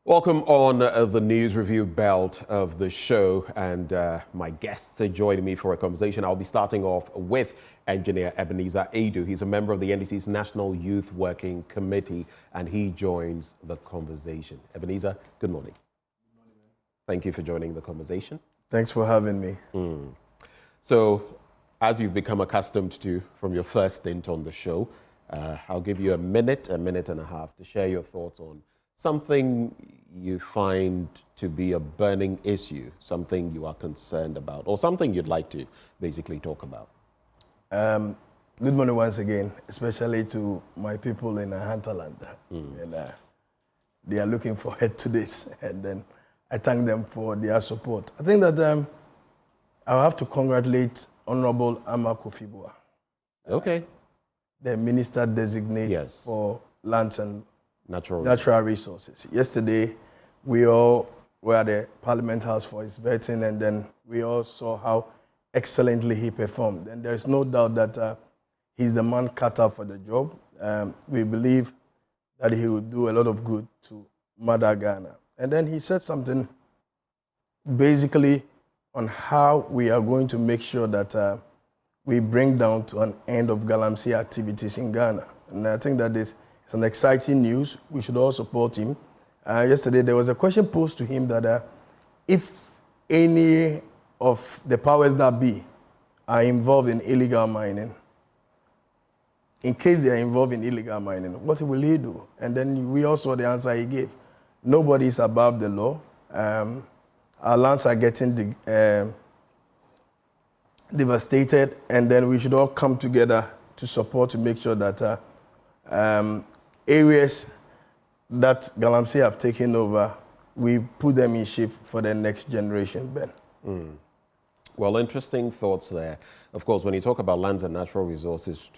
Welcome on the news review belt of the show, and my guests are joining me for a conversation. I'll be starting off with Engineer Ebenezer Adu. He's a member of the NDC's National Youth Working Committee, and he joins the conversation. Ebenezer, good morning. Good morning, man. Thank you for joining the conversation. Thanks for having me. So, as you've become accustomed to from your first stint on the show, I'll give you a minute and a half to share your thoughts on something you find to be a burning issue, something you are concerned about, or something you'd like to basically talk about. Good morning once again, especially to my people in Hunterland. And they are looking forward to this, and then I thank them for their support. I think that I'll have to congratulate Honorable Assafuah. Okay. The Minister Designate for Lands and Natural Resources. Yesterday, we all were at the Parliament House for his vetting, and then we all saw how excellently he performed. And there's no doubt that he's the man cut out for the job. We believe that he will do a lot of good to Mother Ghana. And then he said something basically on how we are going to make sure that we bring down to an end of galamsey activities in Ghana. And I think that it's an exciting news. We should all support him. Yesterday, there was a question posed to him that if any of the powers that be are involved in illegal mining, in case they are involved in illegal mining, what will he do? And then we also saw the answer he gave. Nobody is above the law. Our lands are getting devastated, and then we should all come together to support, to make sure that areas that galamsey have taken over, we put them in shape for the next generation, Ben. Well, interesting thoughts there. Of course, when you talk about lands and natural resources,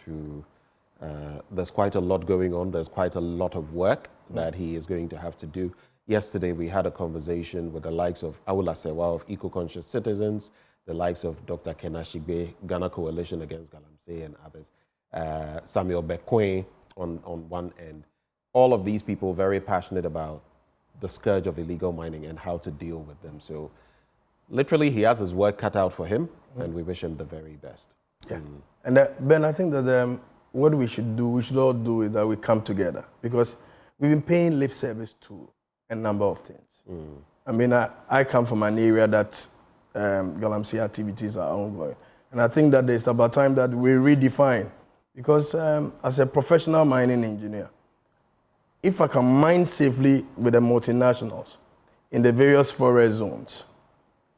there's quite a lot going on. There's quite a lot of work that he is going to have to do. Yesterday, we had a conversation with the likes of Awul Assafuah of Eco-Conscious Citizens, the likes of Dr. Kenashigbe, Ghana Coalition Against Galamsey, and others. Samuel Bekwe on one end. All of these people very passionate about the scourge of illegal mining and how to deal with them. So literally he has his work cut out for him, and we wish him the very best. Yeah. And Ben, I think that what we should all do is that we come together, because we've been paying lip service to a number of things. I mean, I come from an area that galamsey activities are ongoing. And I think that it's about time that we redefine. Because as a professional mining engineer, if I can mine safely with the multinationals in the various forest zones,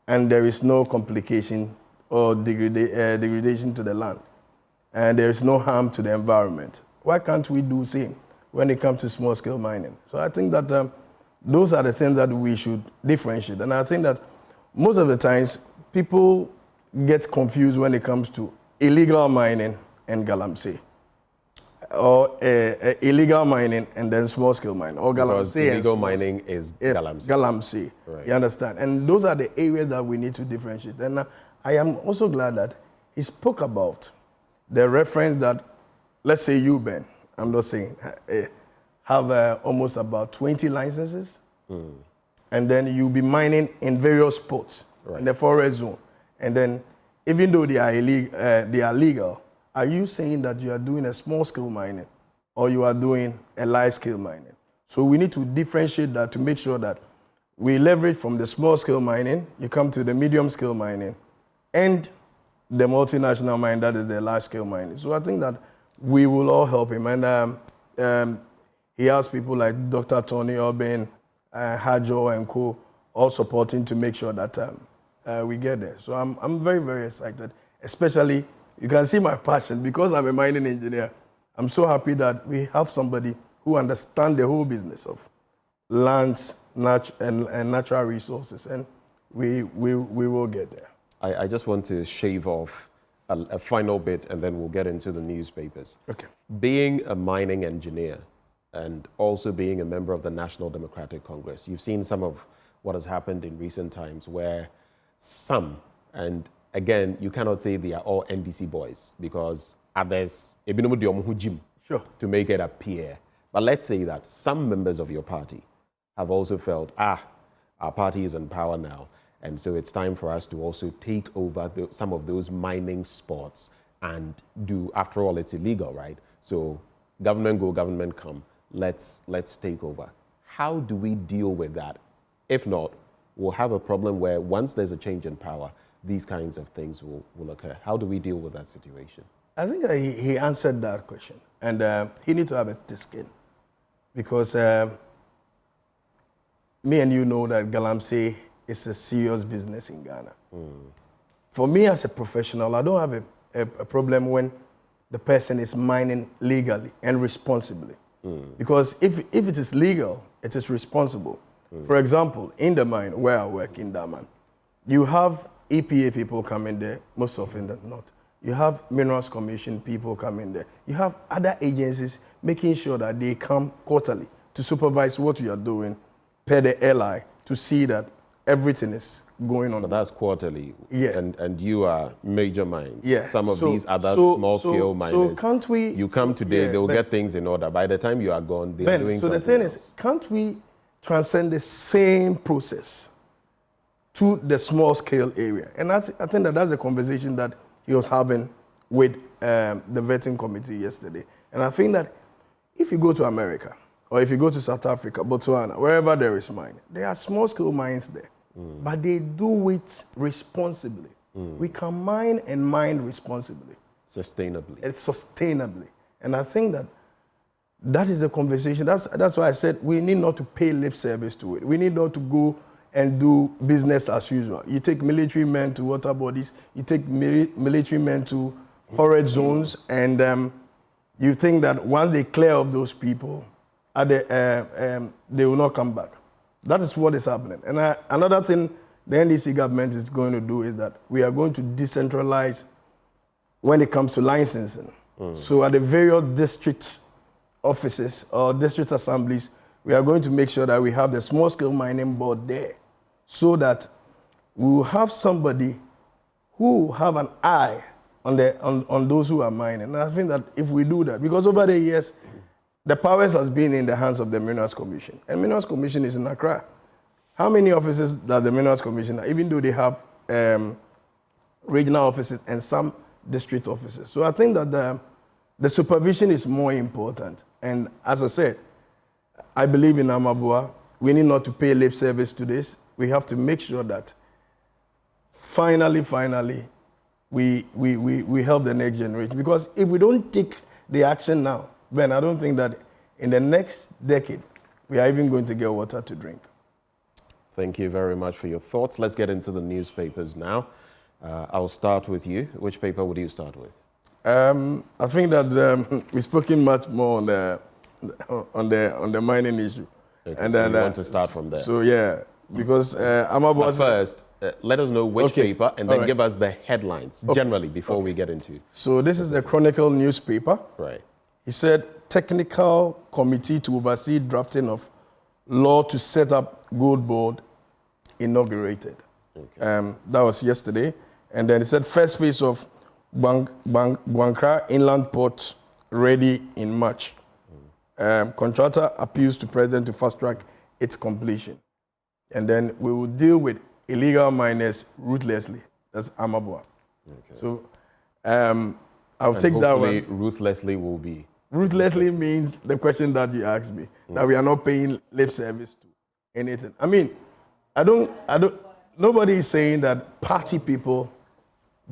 and there is no complication or degradation to the land, and there is no harm to the environment, why can't we do the same when it comes to small-scale mining? So I think that those are the things that we should differentiate. And I think that most of the times, people get confused when it comes to illegal mining and galamsey, or illegal mining and then small-scale mining, or galamsey. Illegal mining is galamsey. Galamsey, right. You understand? And those are the areas that we need to differentiate. And I am also glad that he spoke about the reference that, let's say you, Ben, I'm not saying, have almost about 20 licenses, and then you'll be mining in various spots in the forest zone. And then, even though they are legal, are you saying that you are doing a small-scale mining or you are doing a large-scale mining? So we need to differentiate that to make sure that we leverage from the small-scale mining, you come to the medium-scale mining, and the multinational mine, that is the large-scale mining. So I think that we will all help him. And he has people like Dr. Tony Obin, Hajo, and co. all supporting to make sure that we get there. So I'm very, very excited, especially. You can see my passion because I'm a mining engineer. I'm so happy that we have somebody who understands the whole business of lands and natural resources, and we will get there. I just want to shave off a final bit, and then we'll get into the newspapers. Okay. Being a mining engineer and also being a member of the National Democratic Congress, you've seen some of what has happened in recent times where some, and again, you cannot say they are all NDC boys, because others, sure, to make it appear. But let's say that some members of your party have also felt, our party is in power now, and so it's time for us to also take over some of those mining spots and do, after all, it's illegal, right? So government go, government come, let's take over. How do we deal with that? If not, we'll have a problem where once there's a change in power, these kinds of things will occur. How do we deal with that situation? I think that he answered that question. And he needs to have a thick skin. Because me and you know that Galamsey is a serious business in Ghana. For me as a professional, I don't have a problem when the person is mining legally and responsibly. Because if it is legal, it is responsible. For example, in the mine where I work in Daman, you have EPA people coming there, most often than not. You have Minerals Commission people coming there. You have other agencies making sure that they come quarterly to supervise what you are doing per the LI to see that everything is going on. But that's quarterly. Yeah. And you are major mines. Yeah. Some of these other small-scale miners. So can't we... You come today, they'll get things in order. By the time you are gone, they're doing something else. So the thing is, can't we transcend the same process to the small-scale area? And I think that's the conversation that he was having with the vetting committee yesterday. And I think that if you go to America, or if you go to South Africa, Botswana, wherever there is mine, there are small-scale mines there. But they do it responsibly. We can mine and mine responsibly. Sustainably. It's sustainably. And I think that is the conversation. That's why I said we need not to pay lip service to it. We need not to go and do business as usual. You take military men to water bodies, you take military men to forest zones, and you think that once they clear up those people, they will not come back. That is what is happening. And another thing the NDC government is going to do is that we are going to decentralize when it comes to licensing. So at the various district offices or district assemblies, we are going to make sure that we have the small-scale mining board there so that we will have somebody who will have an eye on those who are mining. And I think that if we do that, because over the years, the powers has been in the hands of the Minerals Commission. And Minerals Commission is in Accra. How many offices does the Minerals Commission have, even though they have regional offices and some district offices? So I think that the supervision is more important. And as I said, I believe in Amabuah. We need not to pay lip service to this. We have to make sure that finally, we help the next generation. Because if we don't take the action now, Ben, I don't think that in the next decade, we are even going to get water to drink. Thank you very much for your thoughts. Let's get into the newspapers now. I'll start with you. Which paper would you start with? I think that we've spoken much more on the mining issue. Okay, and then you want to start from there. So yeah, because Amabuah. First, let us know which paper, and then give us the headlines generally before we get into. So this is the Chronicle newspaper. Right. He said technical committee to oversee drafting of law to set up gold board inaugurated. Okay. That was yesterday, and then he said first phase of Buankra Inland Port ready in March. Contractor appeals to president to fast-track its completion. And then we will deal with illegal miners ruthlessly. That's Amabuah. Okay. So I'll take that one. Ruthlessly will be? Ruthlessly means the question that you asked me, that we are not paying lip service to anything. I mean, nobody is saying that party people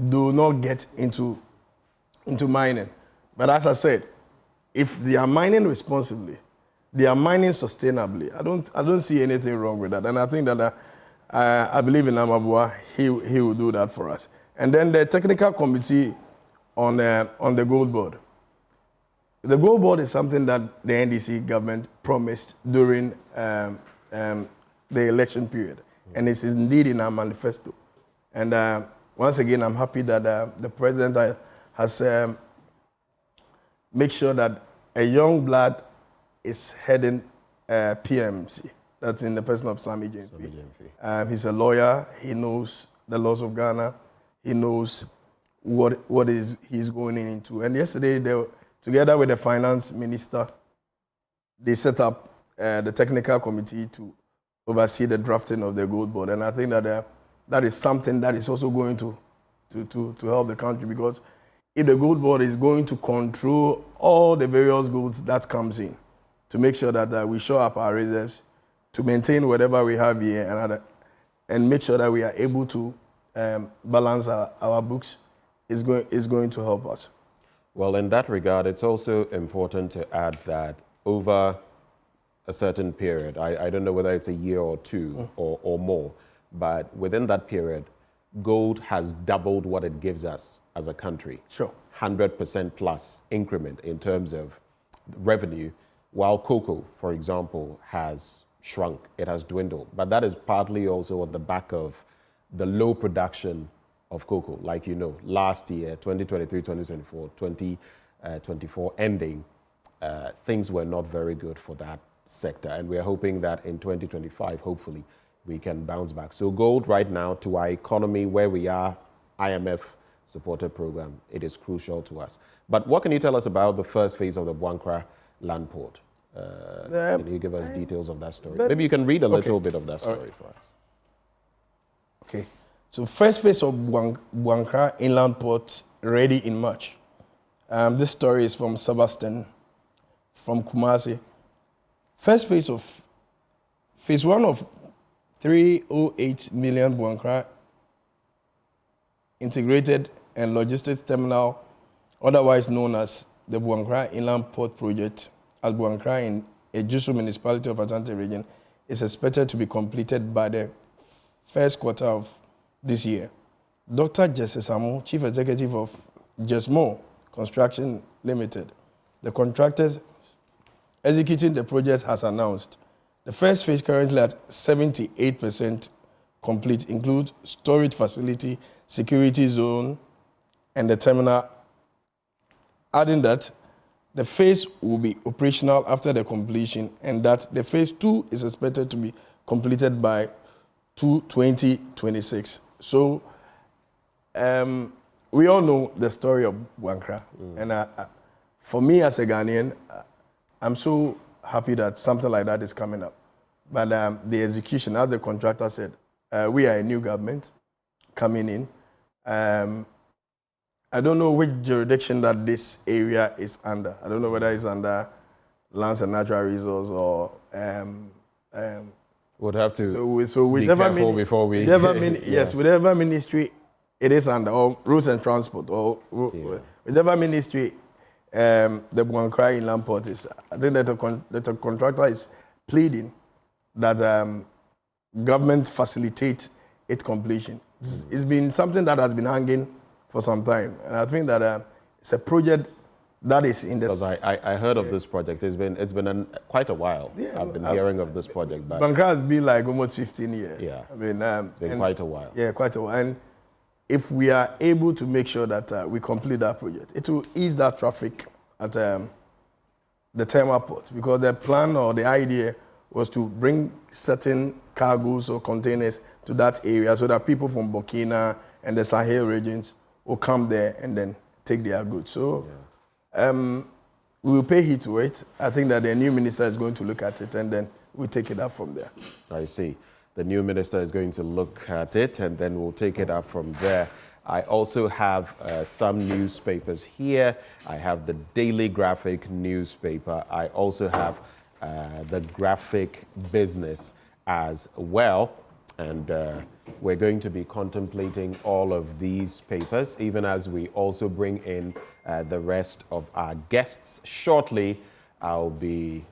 do not get into mining. But as I said, if they are mining responsibly, they are mining sustainably, I don't see anything wrong with that. And I think that I believe in Amabuah, he will do that for us. And then the technical committee on the gold board. The gold board is something that the NDC government promised during the election period. And it's indeed in our manifesto. And once again, I'm happy that the president has made sure that a young blood is heading PMC. That's in the person of Sammy James. He's a lawyer. He knows the laws of Ghana. He knows what he's going into. And yesterday, together with the finance minister, they set up the technical committee to oversee the drafting of the gold board. And I think that that is something that is also going to help the country, because if the gold board is going to control all the various golds that comes in, to make sure that we show up our reserves, to maintain whatever we have here, and make sure that we are able to balance our books, is going to help us. Well, in that regard, it's also important to add that over a certain period, I don't know whether it's a year or two or more, but within that period, gold has doubled what it gives us as a country. Sure. 100% plus increment in terms of revenue, while cocoa, for example, has shrunk, it has dwindled. But that is partly also on the back of the low production of cocoa. Like you know, last year, 2023, 2024, 2024 ending, things were not very good for that sector. And we're hoping that in 2025, hopefully, we can bounce back. So gold right now, to our economy, where we are, IMF supported program, it is crucial to us. But what can you tell us about the first phase of the Buankra land port? Can you give us details of that story? Maybe you can read a little bit of that story for us. Okay. So first phase of Buankra Inland Port ready in March. This story is from Sebastian from Kumasi. First phase of phase 1 of 308 million Buankra integrated and logistics terminal, otherwise known as the Buankra Inland Port Project at Buankra in Ejusu municipality of Ashanti region, is expected to be completed by the first quarter of this year. Dr. Jesse Samu, Chief Executive of Jesmo Construction Limited, the contractors executing the project, has announced the first phase, currently at 78% complete, includes storage facility, security zone, and the terminal, adding that the phase will be operational after the completion, and that the phase 2 is expected to be completed by 2026. So we all know the story of Buankra. And for me as a Ghanaian, I'm so happy that something like that is coming up. But the execution, as the contractor said, we are a new government coming in. I don't know which jurisdiction that this area is under. I don't know whether it's under Lands and Natural Resources or would have to so be careful before we... Yes, whatever ministry it is under, or Roads and Transport, or whatever ministry the Buankra Inland Port is. I think that the contractor is pleading that government facilitate its completion. It's been something that has been hanging for some time, and I think that it's a project that is in the... Because I heard of this project. It's been quite a while. Yeah, I've been hearing of this project. But Buankra has been like almost 15 years. Yeah, I mean, it's been quite a while. Yeah, quite a while. And if we are able to make sure that we complete that project, it will ease that traffic at the terminal port, because the plan or the idea was to bring certain cargoes or containers to that area so that people from Burkina and the Sahel regions will come there and then take their goods. So we will pay heed to it. I think that the new minister is going to look at it, and then we'll take it up from there. I see. The new minister is going to look at it, and then we'll take it up from there. I also have some newspapers here. I have the Daily Graphic newspaper. I also have the Graphic Business as well. And we're going to be contemplating all of these papers, even as we also bring in the rest of our guests. Shortly, I'll be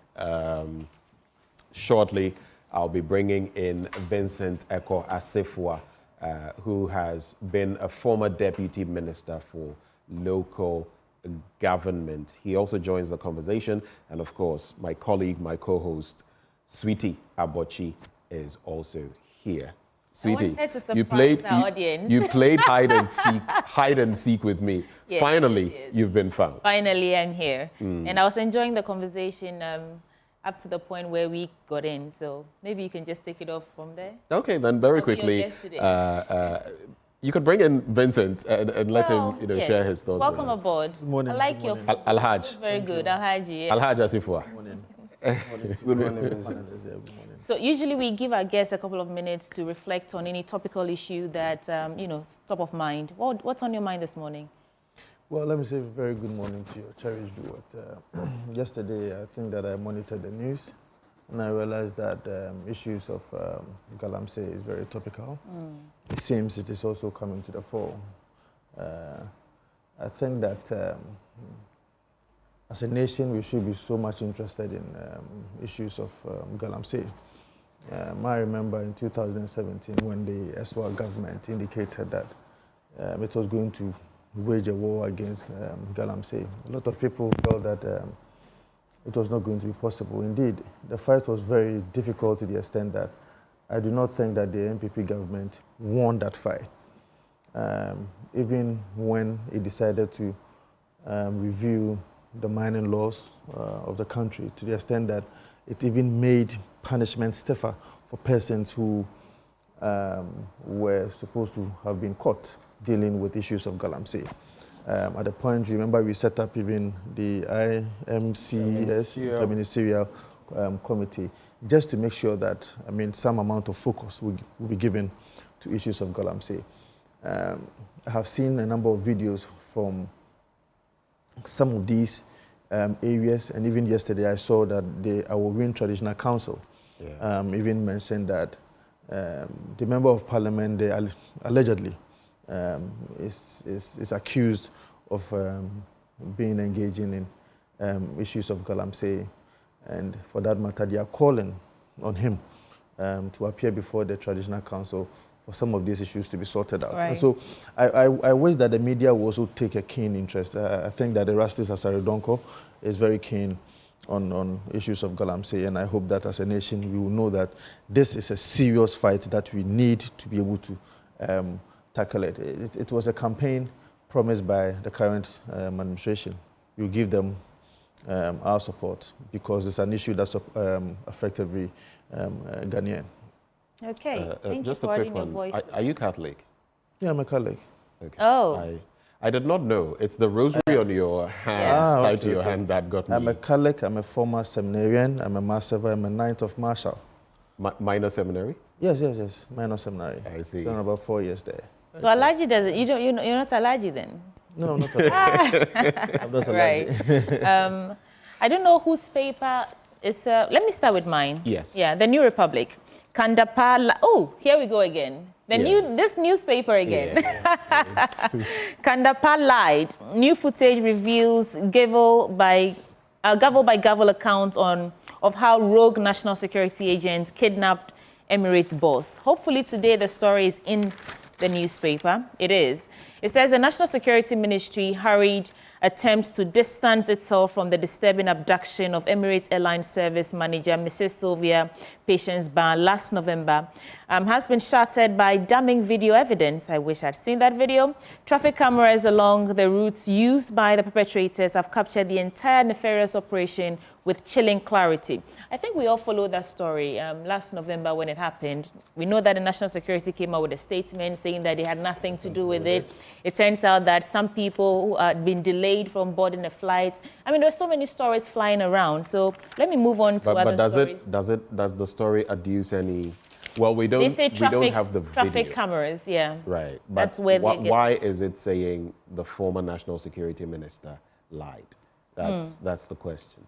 bringing in Vincent Ekow Assafuah, who has been a former deputy minister for local government. He also joins the conversation. And of course, my colleague, my co-host, Sweetie Abochi, is also here. Sweetie, you played hide and seek with me. Yes, Finally, yes. You've been found. Finally, I'm here. And I was enjoying the conversation up to the point where we got in. So maybe you can just take it off from there. Okay, then very quickly, you could bring in Vincent and let him share his thoughts. Welcome aboard. Good morning. I like your Alhaj. Very good, Alhaji. Alhaj Assafuah. Good morning, Vincent. So usually we give our guests a couple of minutes to reflect on any topical issue that, is top of mind. What's on your mind this morning? Well, let me say a very good morning to your cherished viewers. Yesterday, I think that I monitored the news, and I realized that issues of Galamsey is very topical. It seems it is also coming to the fore. I think that as a nation, we should be so much interested in issues of Galamsey. I remember in 2017 when the Assafuah government indicated that it was going to wage a war against Galamsey. A lot of people felt that it was not going to be possible. Indeed, the fight was very difficult to the extent that I do not think that the NPP government won that fight. Even when it decided to review the mining laws of the country, to the extent that it even made punishment stiffer for persons who were supposed to have been caught dealing with issues of Galamsey. At the point, remember, we set up even the IMCS, the Ministerial Committee, just to make sure that, some amount of focus will be given to issues of Galamsey. I have seen a number of videos from some of these areas, and even yesterday I saw that the Awowin Traditional Council even mentioned that the Member of Parliament, they allegedly is accused of being engaging in issues of Galamsey, and for that matter, they are calling on him to appear before the Traditional Council for some of these issues to be sorted out. Right. And so I wish that the media will also take a keen interest. I think that Erastus Asaridonko is very keen on issues of Galamsey, and I hope that as a nation we will know that this is a serious fight that we need to be able to tackle it. It was a campaign promised by the current administration. We'll give them our support because it's an issue that's affects every Ghanaian. Okay, thank just you a for quick adding your one. voice. Are you Catholic? Yeah, I'm a Catholic. Okay. Oh. I did not know. It's the rosary on your hand, tied to your hand, that got me. I'm a Catholic, I'm a former seminarian, I'm a master, I'm a Knight of Marshall. Minor seminary? Yes, minor seminary. I see. Spent about 4 years there. So Alaji doesn't, you're not Alaji then? No, not allergic. I'm not allergic. Right. I don't know whose paper is, let me start with mine. Yes. Yeah, the New Republic. Kandapar, oh, here we go again. This newspaper again. Yeah. Kandapar lied. New footage reveals gavel by gavel account of how rogue national security agents kidnapped Emirates boss. Hopefully today the story is in the newspaper. It is. It says the National Security Ministry hurried attempts to distance itself from the disturbing abduction of Emirates Airline Service manager Mrs. Sylvia Patience-Ban last November has been shattered by damning video evidence. I wish I'd seen that video. Traffic cameras along the routes used by the perpetrators have captured the entire nefarious operation with chilling clarity. I think we all followed that story last November when it happened. We know that the National Security came out with a statement saying that they had nothing to do with it. It turns out that some people who had been delayed from boarding a flight. There's so many stories flying around. So let me move on to other stories. Does the story adduce any? Well, we don't. They say we don't have the traffic video. cameras. Yeah. Right. But that's where why is it saying the former National Security Minister lied? That's the question.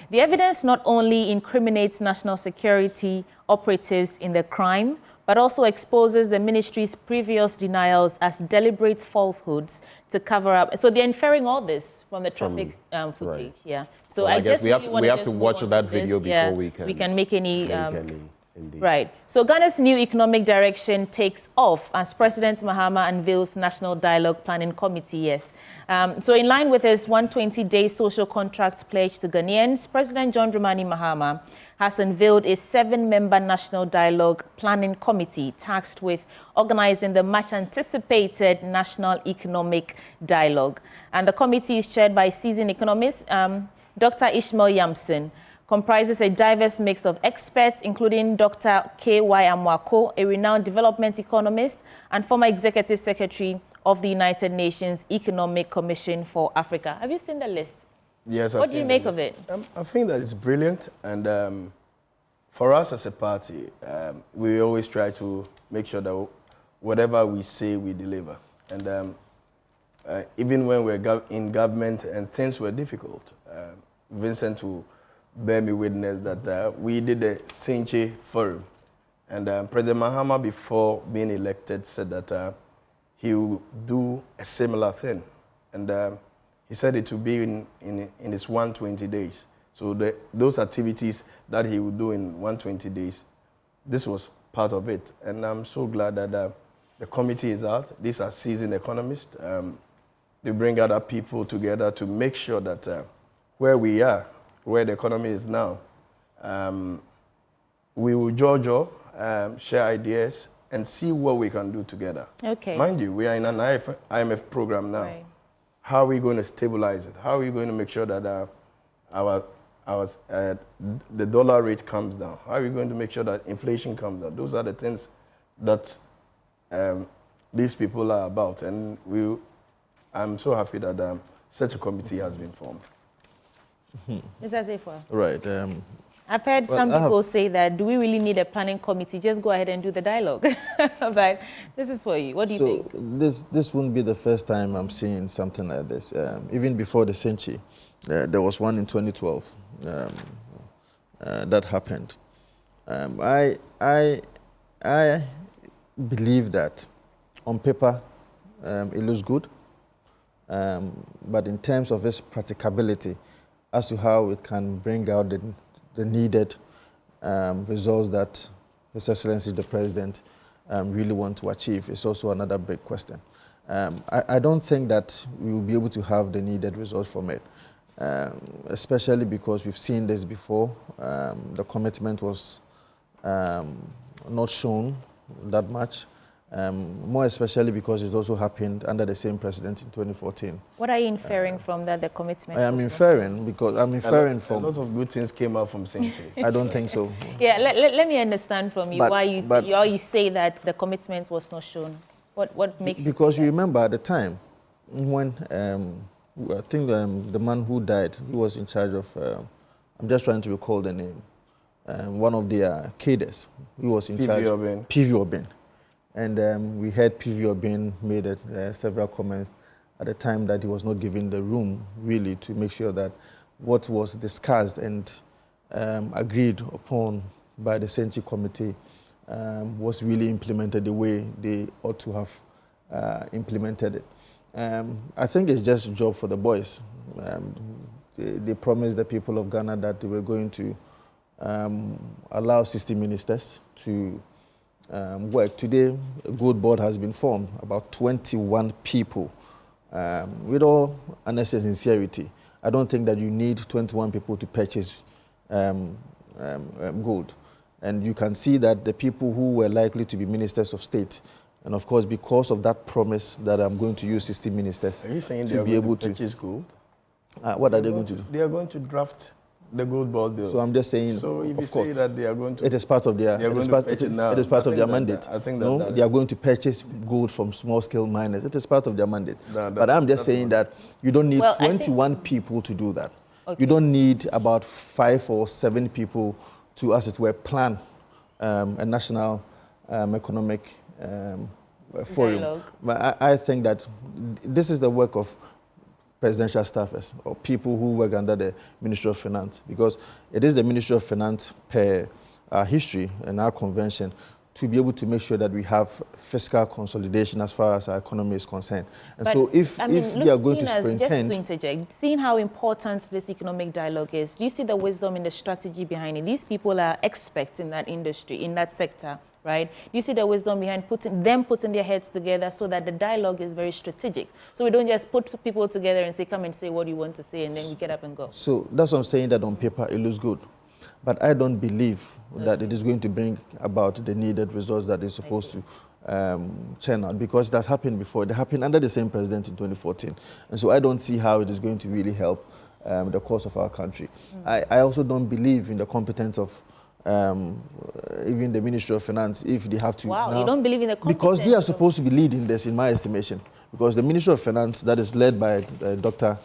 The evidence not only incriminates national security operatives in the crime, but also exposes the ministry's previous denials as deliberate falsehoods to cover up. So they're inferring all this from the traffic footage. Right. Yeah. So well, I guess just we have to watch that video before we can make any. Indeed. Right. So Ghana's new economic direction takes off as President Mahama unveils National Dialogue Planning Committee. Yes. So in line with his 120-day social contract pledge to Ghanaians, President John Dramani Mahama has unveiled a 7-member National Dialogue Planning Committee tasked with organizing the much-anticipated National Economic Dialogue. And the committee is chaired by seasoned economist Dr. Ishmael Yamson. Comprises a diverse mix of experts, including Dr. K.Y. Amwako, a renowned development economist and former executive secretary of the United Nations Economic Commission for Africa. Have you seen the list? Yes, What do you make of it? I think that it's brilliant, and for us as a party, we always try to make sure that whatever we say, we deliver. And even when we're in government and things were difficult, Vincent will bear me witness that we did the Senche Forum. And President Mahama, before being elected, said that he will do a similar thing. And he said it would be in his 120 days. So those activities that he would do in 120 days, this was part of it. And I'm so glad that the committee is out. These are seasoned economists. They bring other people together to make sure that where we are, where the economy is now, we will share ideas, and see what we can do together. Okay. Mind you, we are in an IMF program now. Right. How are we going to stabilize it? How are we going to make sure that the dollar rate comes down? How are we going to make sure that inflation comes down? Those are the things that these people are about, and I'm so happy that such a committee has been formed. Mr. Assafuah. Right. I've heard some people say that, do we really need a planning committee? Just go ahead and do the dialogue. But this is for you. What do you think? This wouldn't be the first time I'm seeing something like this. Even before the Senche, there was one in 2012 that happened. I believe that on paper it looks good, but in terms of its practicability, as to how it can bring out the needed results that His Excellency the President really want to achieve is also another big question. I don't think that we will be able to have the needed results from it, especially because we've seen this before. The commitment was not shown that much, more especially because it also happened under the same president in 2014. What are you inferring from that, the commitment? I am inferring because I'm inferring from... A lot of good things came out from Senche. I don't think so. Yeah, let me understand from you why you say that the commitment was not shown. What makes because you remember at the time when I think the man who died, he was in charge of, I'm just trying to recall the name, one of the cadres. He was in charge. PV Obin. And we heard PV Obin made several comments at the time that he was not given the room really to make sure that what was discussed and agreed upon by the Senche Committee was really implemented the way they ought to have implemented it. I think it's just a job for the boys. They promised the people of Ghana that they were going to allow 60 ministers to work. Today, a good board has been formed, about 21 people. With all honest sincerity, I don't think that you need 21 people to purchase gold. And you can see that the people who were likely to be ministers of state, and of course, because of that promise that I'm going to use 60 ministers, are you saying to be able to purchase gold? What are they going to do? They are going to draft the gold bond bill. So I'm just saying. So if you say that they are going to, it is part of their. It is part of their mandate. I think no, they are going to purchase gold from small-scale miners. It is part of their mandate. But I'm just saying that you don't need 21 people to do that. Okay. You don't need about 5 or 7 people to, as it were, plan a national economic forum. But I think that this is the work of presidential staffers or people who work under the Ministry of Finance, because it is the Ministry of Finance per our history and our convention to be able to make sure that we have fiscal consolidation as far as our economy is concerned. And so if they are going to superintend... Just to interject, seeing how important this economic dialogue is, do you see the wisdom in the strategy behind it? These people are experts in that industry, in that sector, right? Do you see the wisdom behind putting their heads together so that the dialogue is very strategic? So we don't just put people together and say, come and say what you want to say, and then we get up and go. So that's what I'm saying, that on paper it looks good. But I don't believe that it is going to bring about the needed results that it's supposed to churn out, because that's happened before. It happened under the same president in 2014. And so I don't see how it is going to really help the cause of our country. I also don't believe in the competence of even the Ministry of Finance, if they have to. Wow, now, you don't believe in the competence? Because they are supposed to be leading this, in my estimation. Because the Ministry of Finance, that is led by Dr.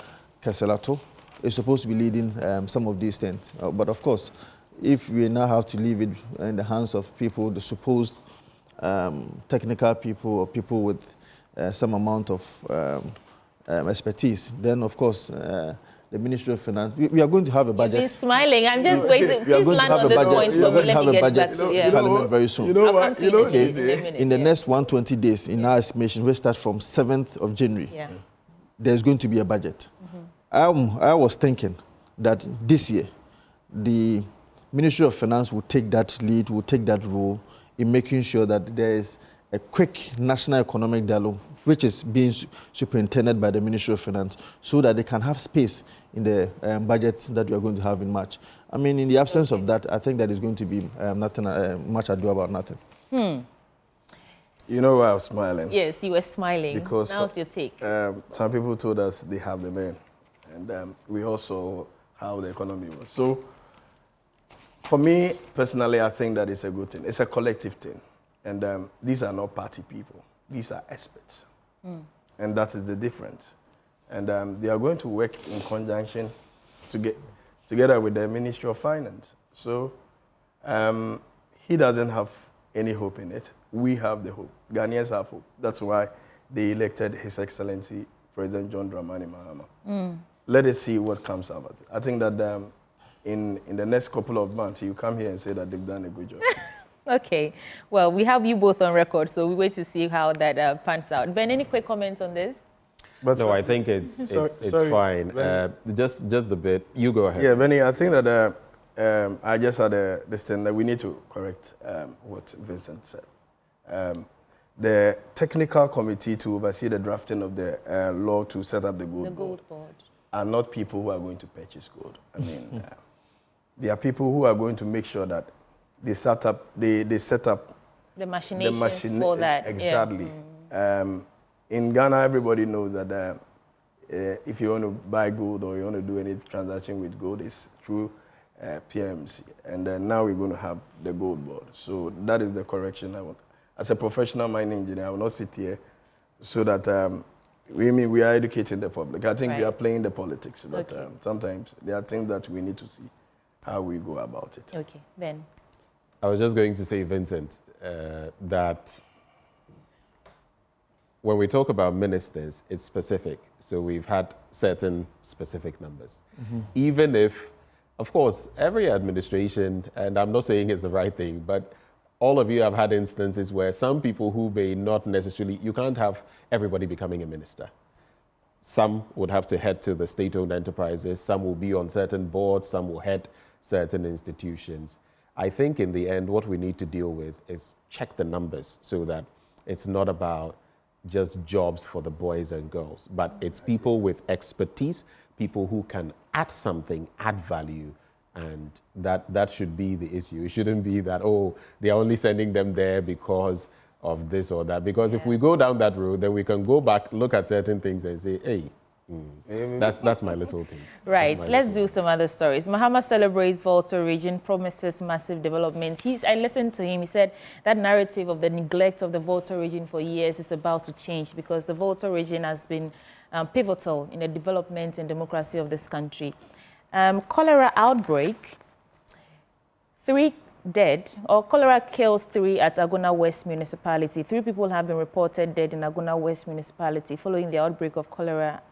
Keselato, is supposed to be leading some of these things. But of course, if we now have to leave it in the hands of people, the supposed technical people or people with some amount of expertise, then of course the Ministry of Finance, we are going to have a budget. He's smiling. I'm just waiting. Please land on this point for me. Let me get back to you. Parliament very soon. You know what? In the next 120 days, in our estimation, we start from 7th of January. Yeah. There's going to be a budget. I was thinking that this year, the Ministry of Finance will take that lead, will take that role in making sure that there is a quick national economic dialogue, which is being superintended by the Ministry of Finance, so that they can have space in the budget that we are going to have in March. I mean, in the absence of that, I think that is going to be nothing, much ado about nothing. You know why I was smiling? Yes, you were smiling. Because now's your take. Some people told us they have the men, and we also how the economy was. So, for me personally, I think that it's a good thing. It's a collective thing, and these are not party people. These are experts, and that is the difference. And they are going to work in conjunction together with the Ministry of Finance. So, he doesn't have any hope in it. We have the hope. Ghanaians have hope. That's why they elected His Excellency President John Dramani Mahama. Let us see what comes out of it. I think that in the next couple of months, you come here and say that they've done a good job. Okay. Well, we have you both on record, so we wait to see how that pans out. Ben, any quick comments on this? But no, I think it's fine. Just a bit. You go ahead. Yeah, Benny, I think that I just had this thing that we need to correct what Vincent said. The technical committee to oversee the drafting of the law to set up the gold board are not people who are going to purchase gold. I mean, they are people who are going to make sure that they set up the machinations for that. Exactly. Yeah. In Ghana, everybody knows that if you want to buy gold or you want to do any transaction with gold, it's through PMC. And now we're going to have the gold board. So that is the correction I want. As a professional mining engineer, I will not sit here so that we are educating the public. I think we are playing the politics. But sometimes there are things that we need to see how we go about it. Okay, then. I was just going to say, Vincent, that when we talk about ministers, it's specific. So we've had certain specific numbers. Even if, of course, every administration, and I'm not saying it's the right thing, but all of you have had instances where some people who may not necessarily, you can't have everybody becoming a minister. Some would have to head to the state-owned enterprises, some will be on certain boards, some will head certain institutions. I think in the end, what we need to deal with is check the numbers so that it's not about just jobs for the boys and girls, but it's people with expertise, people who can add something, add value, and that should be the issue. It shouldn't be that, oh, they are only sending them there because of this or that. Because if we go down that road, then we can go back, look at certain things and say, hey, that's my little thing. Right, let's do some other stories. Mahama celebrates Volta region, promises massive development. I listened to him, he said that narrative of the neglect of the Volta region for years is about to change because the Volta region has been pivotal in the development and democracy of this country. Cholera outbreak, 3 dead, or cholera kills 3 at Agona West Municipality. 3 people have been reported dead in Agona West Municipality following the outbreak of cholera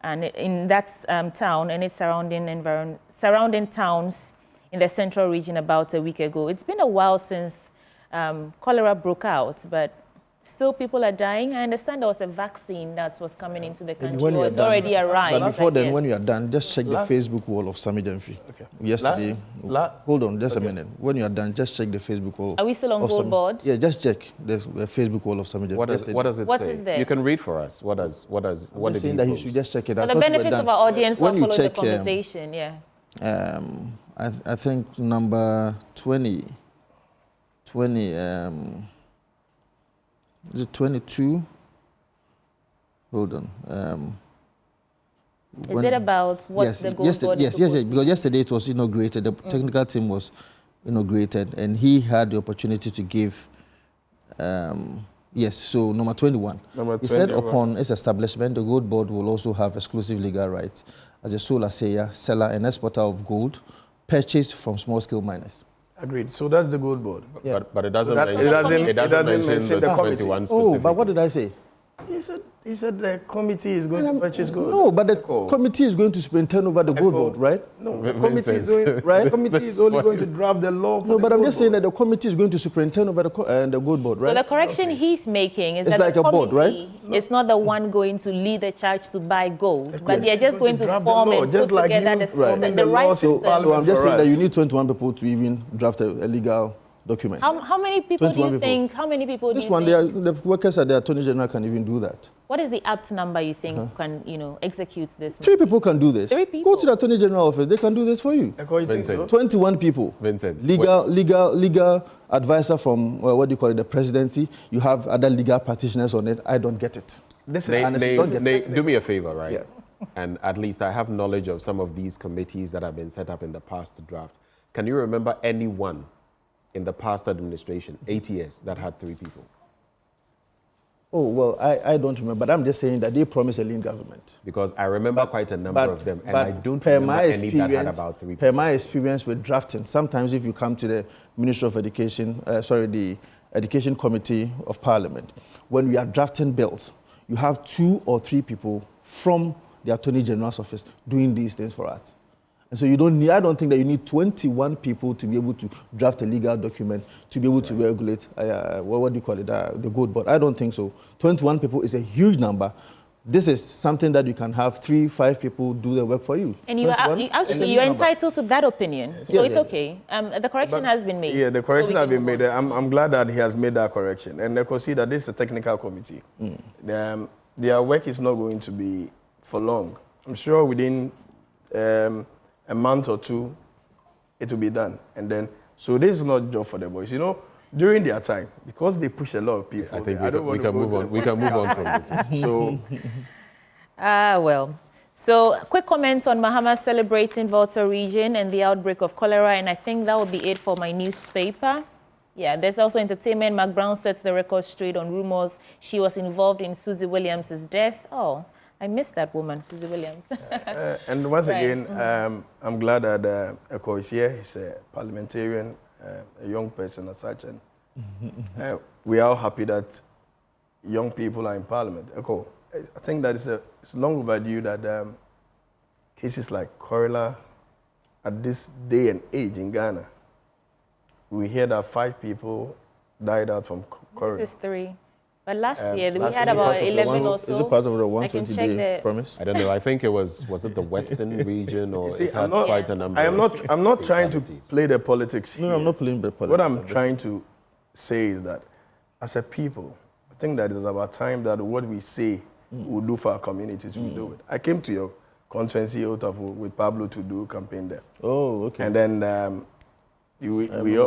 and in that town and its surrounding towns in the central region about a week ago. It's been a while since cholera broke out, but still people are dying. I understand there was a vaccine that was coming into the country, or it's already arrived. But before then, when you are done, just check the Facebook wall of Sami Demfi. Okay. Yesterday, hold on just a minute. When you are done, just check the Facebook wall. Are we still on gold board? Yeah, just check the Facebook wall of Sami Demfi. What does it say? What is there? You can read for us. What did saying that you should just check it out. For the benefit of our audience who are following the conversation, I think number 20, is it 22? Hold on. Is it about what's the gold board? Yes, because yesterday it was inaugurated. The technical team was inaugurated, and he had the opportunity to give. So number 21. He said upon its establishment, the gold board will also have exclusive legal rights as a sole assayer, seller, and exporter of gold purchased from small-scale miners. Agreed. So that's the gold board. Yeah. But it doesn't, that- mention, it doesn't mention the committee. 21 Oh, specifically. but what did I say? He said the committee is going to purchase gold. No, but the Ekow. committee is going to superintend over the gold board, right? No, the Vincent. committee is only, Right? the committee is only going to draft the law for No, the but I'm gold just saying board. that the committee is going to superintend over the gold board, right? So the correction he's making is It's that like the a board, committee right? is not the one going to lead the charge to buy gold, but they're just going to draft the form law, and just put like together you the, forming system, the the right laws in system. So I'm just for saying that us. you need 21 people to even draft a legal document. How many people do 21 you people. think? How many people This do you one, think? the workers at the Attorney General can even do that. What is the apt number you think can execute this? 3 people can do this. 3 people. Go to the Attorney General office. They can do this for you. Ekow, you think so? Vincent. 21 people. Vincent, Legal advisor from, what do you call it, the presidency. You have other legal practitioners on it. I don't get it. This do me a favor, right? Yeah. And at least I have knowledge of some of these committees that have been set up in the past to draft. Can you remember anyone in the past administration, 8 years, that had 3 people? Oh, well, I don't remember, but I'm just saying that they promised a lean government. Because I remember quite a number of them, and I don't per remember my any that had about 3 people. Per my experience with drafting, sometimes if you come to the Ministry of Education, the Education Committee of Parliament, when we are drafting bills, you have 2 or 3 people from the Attorney General's office doing these things for us. And so I don't think that you need 21 people to be able to draft a legal document, to be able to regulate, what do you call it, the gold board. I don't think so. 21 people is a huge number. This is something that you can have 3-5 people do the work for you. And you're entitled to that opinion, so it's okay. The correction has been made. Yeah, the correction so has been made. I'm glad that he has made that correction. And they can see that this is a technical committee. Their work is not going to be for long. I'm sure within a month or 2, it will be done. And then, so this is not job for the boys. During their time, because they push a lot of people, I think we can move on from this. So, well. So, quick comment on Mahama celebrating Volta region and the outbreak of cholera, and I think that will be it for my newspaper. Yeah, there's also entertainment. Mark Brown sets the record straight on rumors she was involved in Susie Williams' death. Oh, I missed that woman, Susie Williams. and once again, I'm glad that Ekow is here. He's a parliamentarian, a young person as such, and we are all happy that young people are in Parliament. Ekow, I think that it's long overdue that cases like cholera at this day and age in Ghana, we hear that 5 people died out from cholera. This is 3. But last year, we last had year, about 11 or so. Is it part of the I can check 120-day promise? I don't know. I think it was it the Western region, or See, it had quite a number. I'm not trying to fatalities. play the politics here. No, I'm not playing the politics. What I'm trying to say is that as a people, I think that it's about time that what we say we'll do for our communities, we do it. I came to your constituency with Pablo to do campaign there. Oh, okay. And then we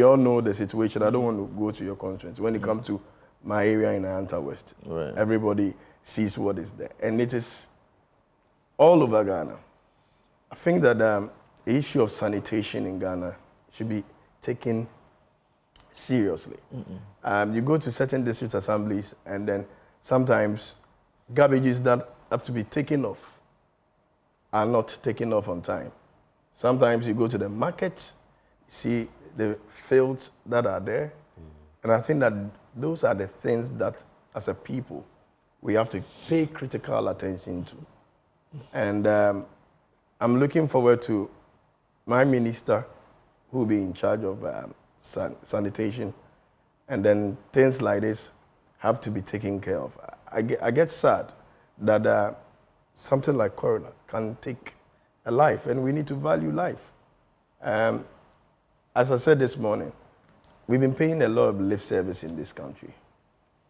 all know the situation. I don't want to go to your constituency. When it comes to my area in Anta West, Right. everybody sees what is there. And it is all over Ghana. I think that the issue of sanitation in Ghana should be taken seriously. You go to certain district assemblies, and then sometimes garbages that have to be taken off are not taken off on time. Sometimes you go to the market, see the fields that are there, and I think that those are the things that, as a people, we have to pay critical attention to. And I'm looking forward to my minister, who will be in charge of sanitation, and then things like this have to be taken care of. I get sad that something like cholera can take a life, and we need to value life. As I said this morning, we've been paying a lot of lip service in this country.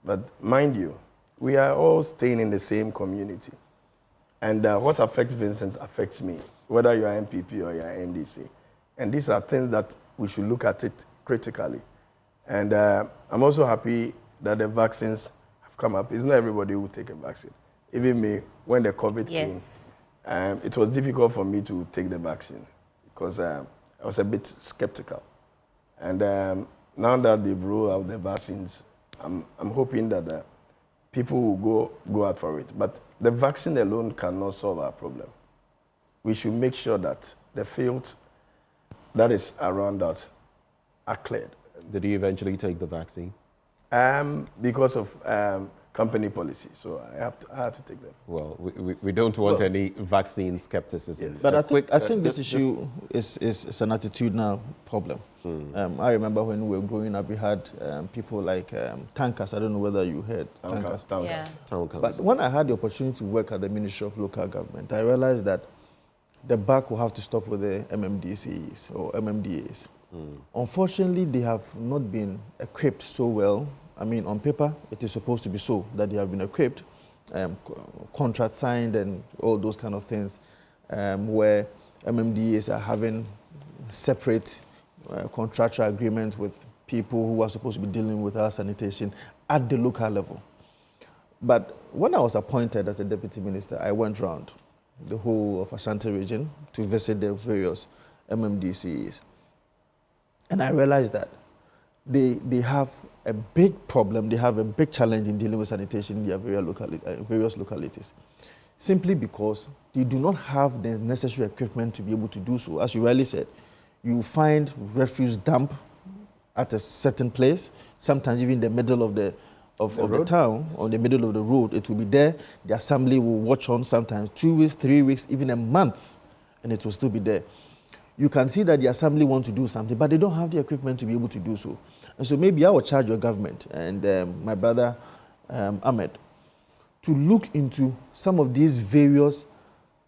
But mind you, we are all staying in the same community. And what affects Vincent affects me, whether you are MPP or you are NDC. And these are things that we should look at it critically. And I'm also happy that the vaccines have come up. It's not everybody who will take a vaccine. Even me, when the COVID came, it was difficult for me to take the vaccine because I was a bit skeptical. And now that they've rolled out the vaccines, I'm hoping that people will go out for it. But the vaccine alone cannot solve our problem. We should make sure that the fields that is around us are cleared. Did you eventually take the vaccine? Because of company policy, so I have to take that. Well, we don't want any vaccine skepticism. Yes. But I think this issue is an attitudinal problem. I remember when we were growing up, we had people like tankers. I don't know whether you heard tankers. Yeah. But when I had the opportunity to work at the Ministry of Local Government, I realized that the buck will have to stop with the MMDCs or MMDAs. Unfortunately, they have not been equipped so well. I mean, on paper, it is supposed to be so that they have been equipped, contract signed and all those kind of things, where MMDAs are having separate contractual agreements with people who are supposed to be dealing with our sanitation at the local level. But when I was appointed as a deputy minister, I went around the whole of Ashanti region to visit the various MMDCs. And I realized that they have a big problem, they have a big challenge in dealing with sanitation in their various localities, simply because they do not have the necessary equipment to be able to do so. As you rightly said, you find refuse dump at a certain place, sometimes even in the middle of the town, or the middle of the road. It will be there. The assembly will watch on sometimes 2 weeks, 3 weeks, even a month, and it will still be there. You can see that the assembly want to do something, but they don't have the equipment to be able to do so. And so maybe I will charge your government and my brother Ahmed to look into some of these various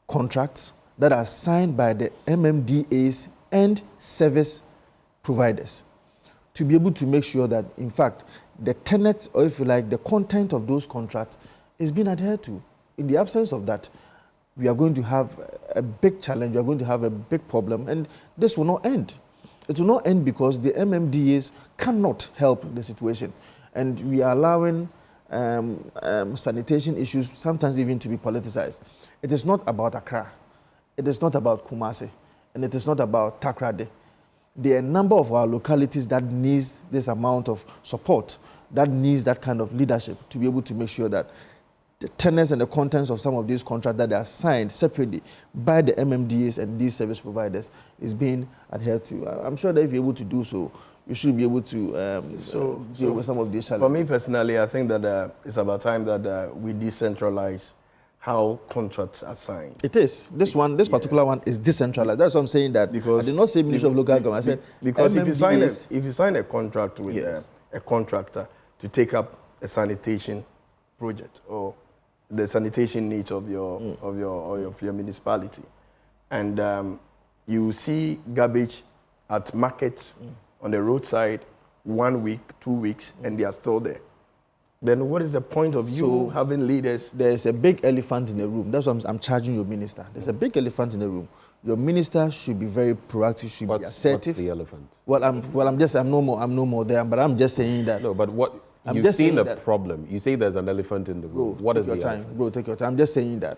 contracts that are signed by the MMDAs and service providers, to be able to make sure that, in fact, the tenets, or if you like, the content of those contracts is being adhered to. In the absence of that, we are going to have a big challenge, we are going to have a big problem, and this will not end. It will not end because the MMDAs cannot help the situation. And we are allowing sanitation issues sometimes even to be politicized. It is not about Accra, it is not about Kumasi, and it is not about Takrade. There are a number of our localities that needs this amount of support, that needs that kind of leadership to be able to make sure that the tenets and the contents of some of these contracts that are signed separately by the MMDAs and these service providers is being adhered to. I'm sure that if you're able to do so, you should be able to deal with some of these challenges. For me personally, I think that it's about time that we decentralize how contracts are signed. It is. This particular one is decentralized. That's what I'm saying, that because I did not say Ministry of Local Government. I said because if you sign a contract with a contractor to take up a sanitation project or the sanitation needs of your municipality, and you see garbage at markets on the roadside 1 week, 2 weeks, and they are still there, then what is the point of you having leaders? There's a big elephant in the room. That's why I'm charging your minister. There's a big elephant in the room. Your minister should be very proactive, should be assertive. What's the elephant? Well, I'm no more there, but I'm just saying that. No, but what you've seen the problem. You say there's an elephant in the room. What is the elephant? Bro, take your time. I'm just saying that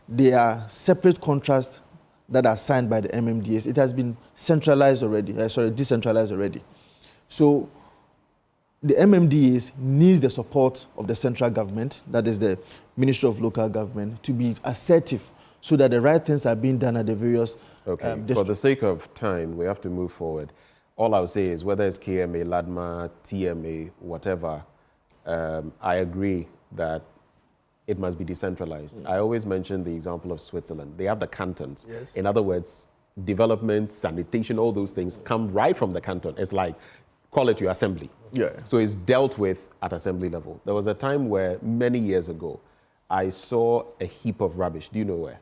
there are separate contracts that are signed by the MMDAs. It has been decentralized already. So the MMDAs needs the support of the central government, that is the Ministry of Local Government, to be assertive so that the right things are being done at the various for the sake of time, we have to move forward. All I would say is whether it's KMA, LADMA, TMA, whatever, I agree that it must be decentralized. I always mention the example of Switzerland. They have the cantons. Yes. In other words, development, sanitation, all those things come right from the canton. It's like, call it your assembly. Yeah. So it's dealt with at assembly level. There was a time where, many years ago, I saw a heap of rubbish. Do you know where?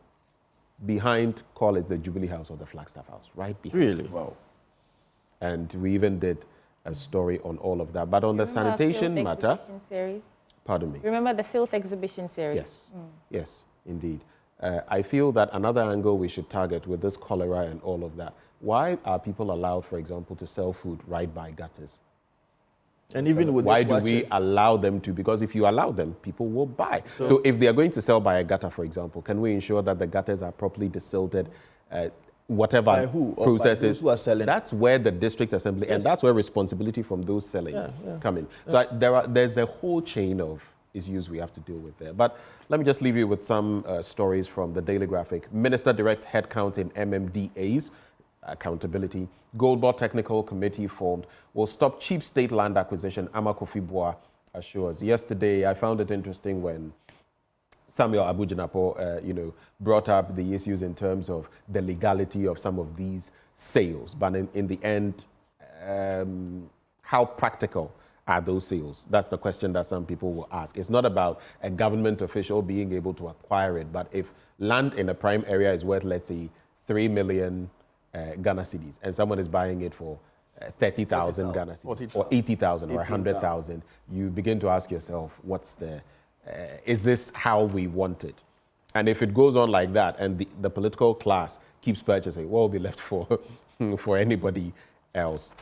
Behind, call it the Jubilee House or the Flagstaff House, right behind. Really? Wow. And we even did a story on all of that. But on the sanitation matter... Series? Pardon me? Remember the filth exhibition series? Yes, yes, indeed. I feel that another angle we should target with this cholera and all of that, why are people allowed, for example, to sell food right by gutters? And even with why do we allow them to? Because if you allow them, people will buy. So if they are going to sell by a gutter, for example, can we ensure that the gutters are properly desilted? Whatever processes, who are selling. That's where the district assembly, and that's where responsibility from those selling come in. So there's a whole chain of issues we have to deal with there. But let me just leave you with some stories from the Daily Graphic. Minister directs headcount in MMDAs, accountability. Goldbot Technical Committee formed will stop cheap state land acquisition, Amakofi assures. Yesterday, I found it interesting when Samuel Abujinapo, brought up the issues in terms of the legality of some of these sales. But in the end, how practical are those sales? That's the question that some people will ask. It's not about a government official being able to acquire it, but if land in a prime area is worth, let's say, 3 million Ghana cedis, and someone is buying it for 30,000 Ghana cedis, or 80,000 or 100,000, you begin to ask yourself, what's the, is this how we want it? And if it goes on like that, and the political class keeps purchasing, what will be left for, for anybody else?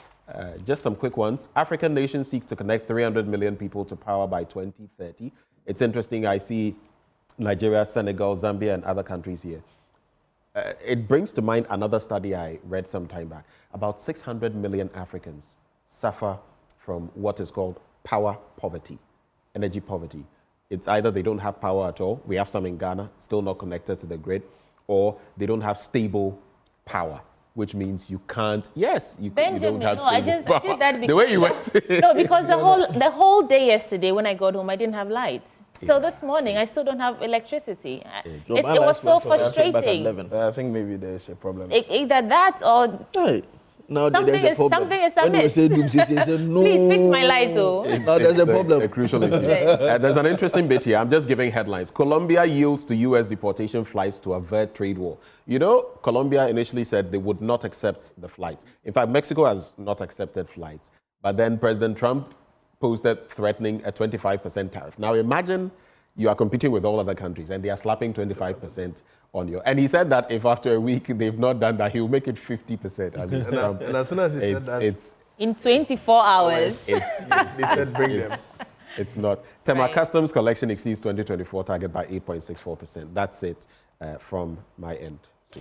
Just some quick ones. African nations seek to connect 300 million people to power by 2030. It's interesting, I see Nigeria, Senegal, Zambia, and other countries here. It brings to mind another study I read some time back. About 600 million Africans suffer from what is called power poverty, energy poverty. It's either they don't have power at all, we have some in Ghana, still not connected to the grid, or they don't have stable power, which means you can't, yes, you don't have stable I did that because, the way you went. No, because the whole day yesterday when I got home, I didn't have light. So this morning, I still don't have electricity. It was so frustrating. I think maybe there's a problem. Either that or... Hey. Now something is amiss. No. Please fix my light, oh. Now there's a problem. A crucial issue. There's an interesting bit here. I'm just giving headlines. Colombia yields to U.S. deportation flights to avert trade war. You know, Colombia initially said they would not accept the flights. In fact, Mexico has not accepted flights. But then President Trump posted threatening a 25% tariff. Now imagine you are competing with all other countries and they are slapping 25% on you. And he said that if after a week they've not done that, he'll make it 50%. I mean, and as soon as he said that, it's in 24 hours. they said bring them. It's not. Tema Customs collection exceeds 2024 target by 8.64%. That's it from my end.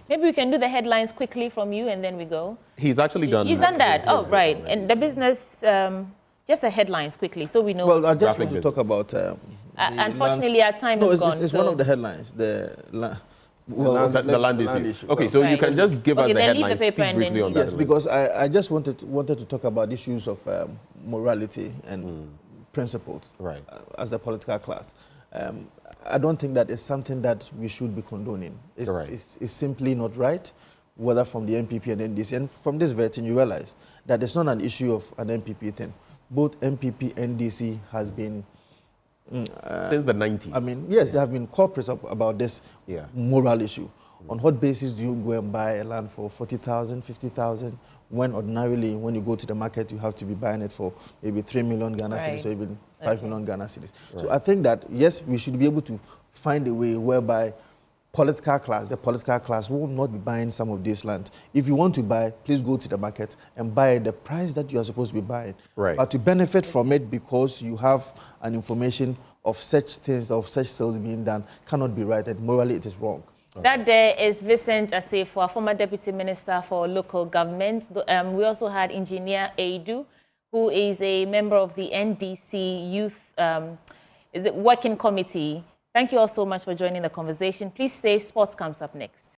Maybe we can do the headlines quickly from you and then we go. He's actually done. He's done that. Oh, right. And the business, just the headlines quickly so we know. Well, I just want to talk about. Unfortunately, our time is gone. It's one of the headlines. The land issue. Okay, so you can just give us the headlines, speak briefly on that. Yes, because I just wanted to talk about issues of morality and principles as a political class. I don't think that is something that we should be condoning. It's simply not right, whether from the MPP and NDC. And from this vetting, you realize that it's not an issue of an MPP thing. Both MPP and NDC has been... since the 90s. I mean, yes, there have been corporates about this moral issue. On what basis do you go and buy a land for 40,000, 50,000, when ordinarily, when you go to the market, you have to be buying it for maybe 3 million Ghana cedis or even 5 million Ghana cedis. So I think that, yes, we should be able to find a way whereby the political class will not be buying some of this land. If you want to buy, please go to the market and buy the price that you are supposed to be buying. But to benefit from it because you have an information of such things, of such sales being done, cannot be right, and morally it is wrong. That there is Vincent Ekow, former Deputy Minister for Local Government. We also had Engineer Edu, who is a member of the NDC Youth Working Committee. Thank you all so much for joining the conversation. Please stay. Sports comes up next.